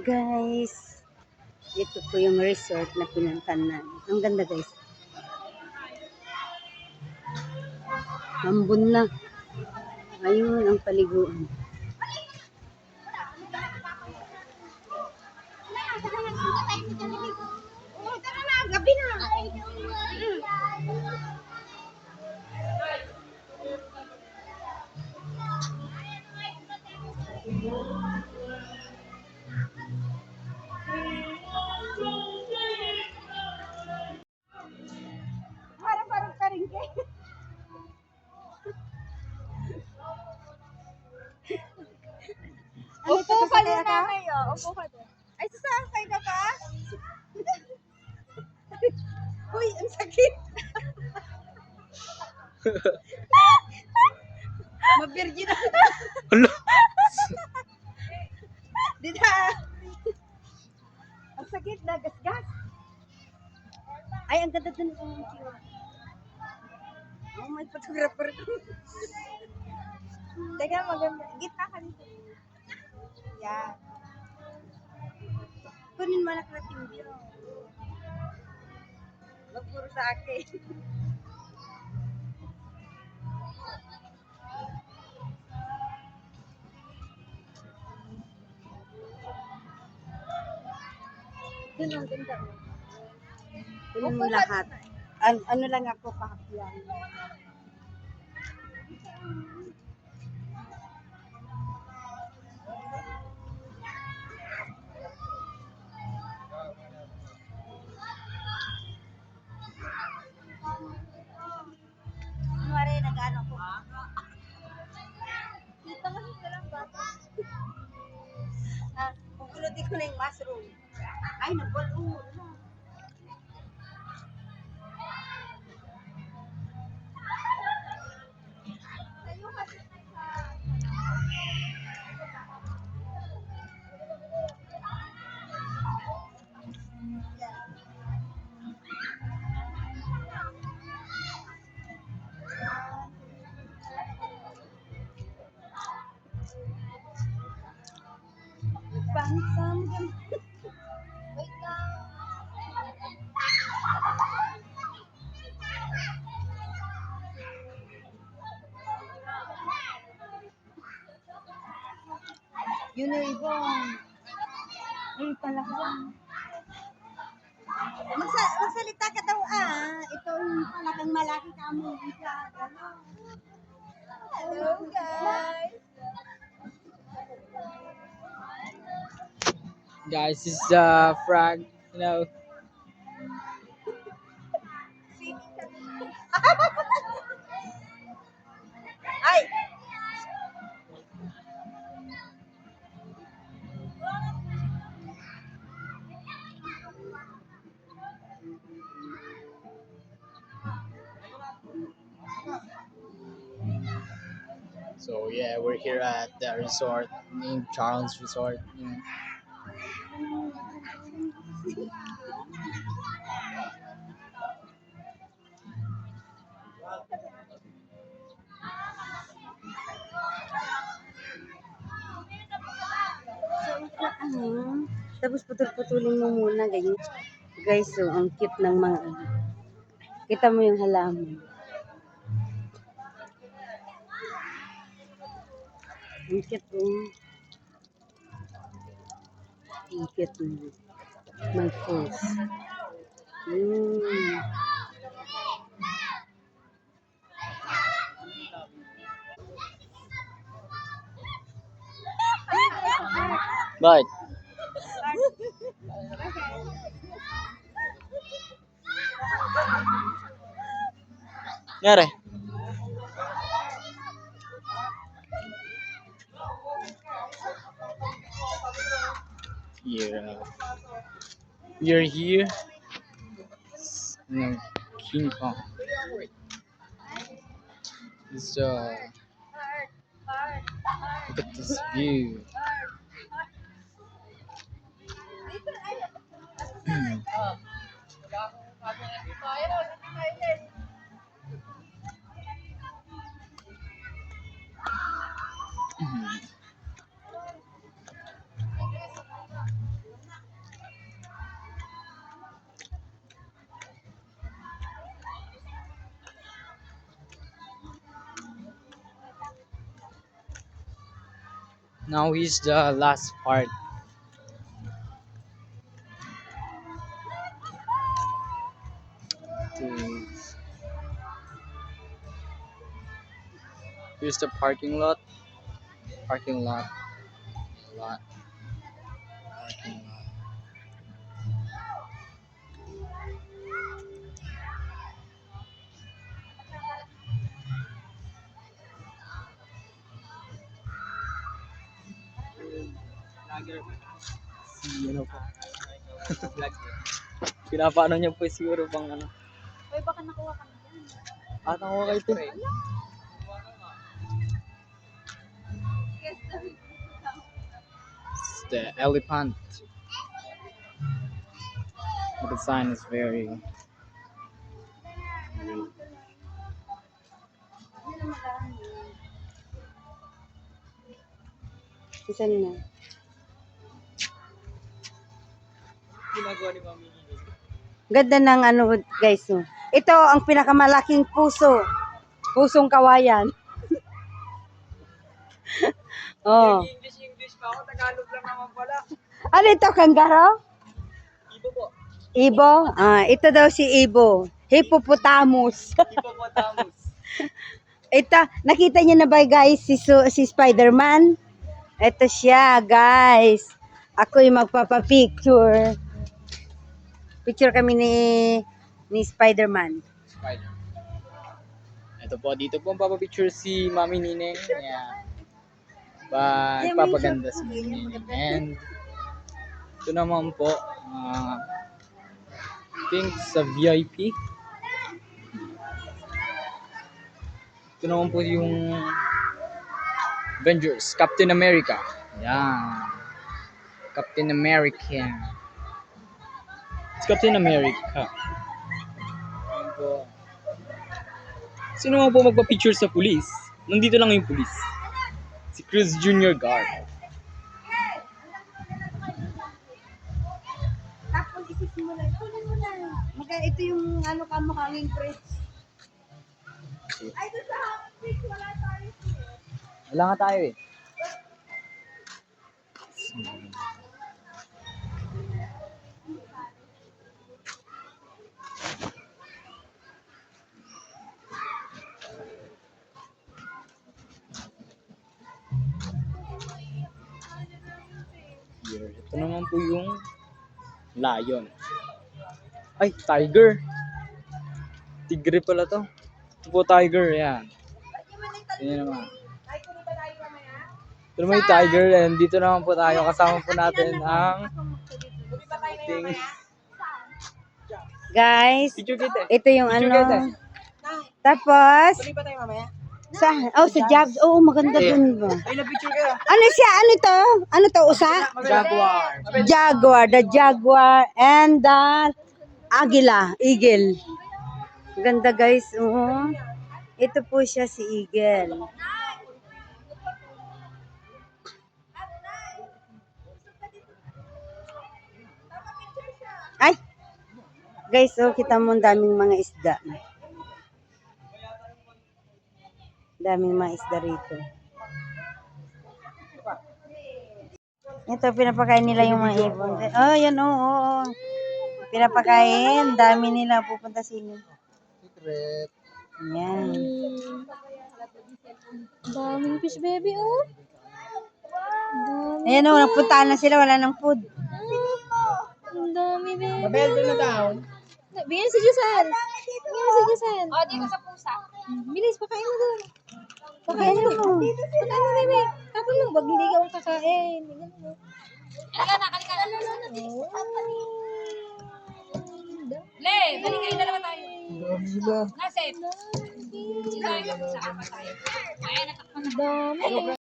Guys, ito po yung resort na pinuntan namin. Ang ganda guys. Ambon na. Ayun ang paliguan. Tara na, gabi na. Parang ka rin kayo. Upo ka muna kayo. Upo ka doon. Ay, sasakay ka pa? Uy, ang sakit. Mabirgin na. Hala. Dita. Ang sakit na, gas-gas. Ay, ang ganda dun ng chiwa. Oh, may photographer ko. Teka, maganda. Gitna ka dito. Yan. Kunin mo na krating view. Wag puro sa akin. Dun ang ganda. Kunin mo lahat. Ano lang ako pakapyan. Kunwari, nag-ano ko. Dito kasi silang bata. Pupulutin ko na yung mushroom. Ay, nagbalong. Tayo kasi Pangsam. wait lang. Yun na ibang. Ay, talaga. Magsalita ka daw Ito yung talagang malaki ka mo. Hello guys. Guys, this is Frank, you know. Ay! So yeah, we're here at the resort named Charles Resort. You know. Tapos putol-putulin mo muna, ganyan. Guys, so, ang cute ng mga ano. Kita mo yung halaman. Ang cute yung cute mo. May falls. But Nere. Yeah. We're here. You know, King Kong. It's look at this view. Now is the last part. This- Here's the parking lot. Parking lot. Lot. Parking lot. Si ano po. Pinapaano niya po siguro pang ano. Uy, baka nakuha ka na dyan. Nakuha kayo po. It's the elephant. But the sign is very. Isa na. Ginagawa ni Mami. Ganda ng ano guys. Oh. Ito ang pinakamalaking puso. Pusong kawayan. Oh. English pa ako. Tagalog lang naman pala. Ano ito, kanggaro? Ibo po. Ibo? Ito daw si Ibo. Hippopotamus. Hippopotamus. Ito, nakita niyo na ba guys si Spider-Man? Ito siya guys. Ako'y magpapapicture. Picture kami ni Spider-Man. Spider. Ito po, dito po ang papapicture si Mami Nineng. Yeah. Papaganda si Mami Nineng. And ito naman po, I think sa VIP. Ito naman po yung Avengers, Captain America. Yan. Captain America. It's Captain America. Yan po. Sino nga po magpa-picture sa pulis? Nandito lang yung pulis. Si Cruz Jr. Guard. Tapos isisimula. Kunin mo na. Ito yung ano kamukhang press. Ay, doon sa hapis, wala tayo. Wala nga tayo eh. Here. Ito naman po yung lion. Ay, tiger. Tigre pala to. Ito po tiger, yan. Yan naman. Ay, kunin ba tayo mamaya? Ito naman yung tiger and dito naman po tayo. Kasama po natin ang Kunin ba tayo thing. mamaya? Guys, Picture kita. ito yung Picture ano. kita. Tapos, Kunin ba tayo mamaya? sa Jobs. Oo, maganda dun ba? Ay, na-picture ka. Ano siya? Ano to? Ano to? Usa? Jaguar. Jaguar. The Jaguar and the Agila. Eagle. Ganda guys. Oo. Ito po siya si Eagle. Ay! Guys, oh, kita mo ang daming mga isda. Daming mga isda rito. Ito, pinapakain nila yung mga ibon. Oh, yan, oo. Pinapakain. Dami nila pupunta sino. Secret. Yan. Daming fish baby, oh. Ayan o, nagpuntahan na sila. Wala ng food. Ang dami, baby. Mabel, doon na daw. Bigyan si Jusan. Bigyan si Jusan. Oh, dito sa pusa. Bilis, pakain mo doon. Pakain mo. Pakain mo, baby. Tapos mo, wag hindi ka mong kakain. Halika na, halika na. Le, balik kayo, dalawa tayo. Nasip. Sila yung sa apat tayo. Ayan, natakpan na. Dami.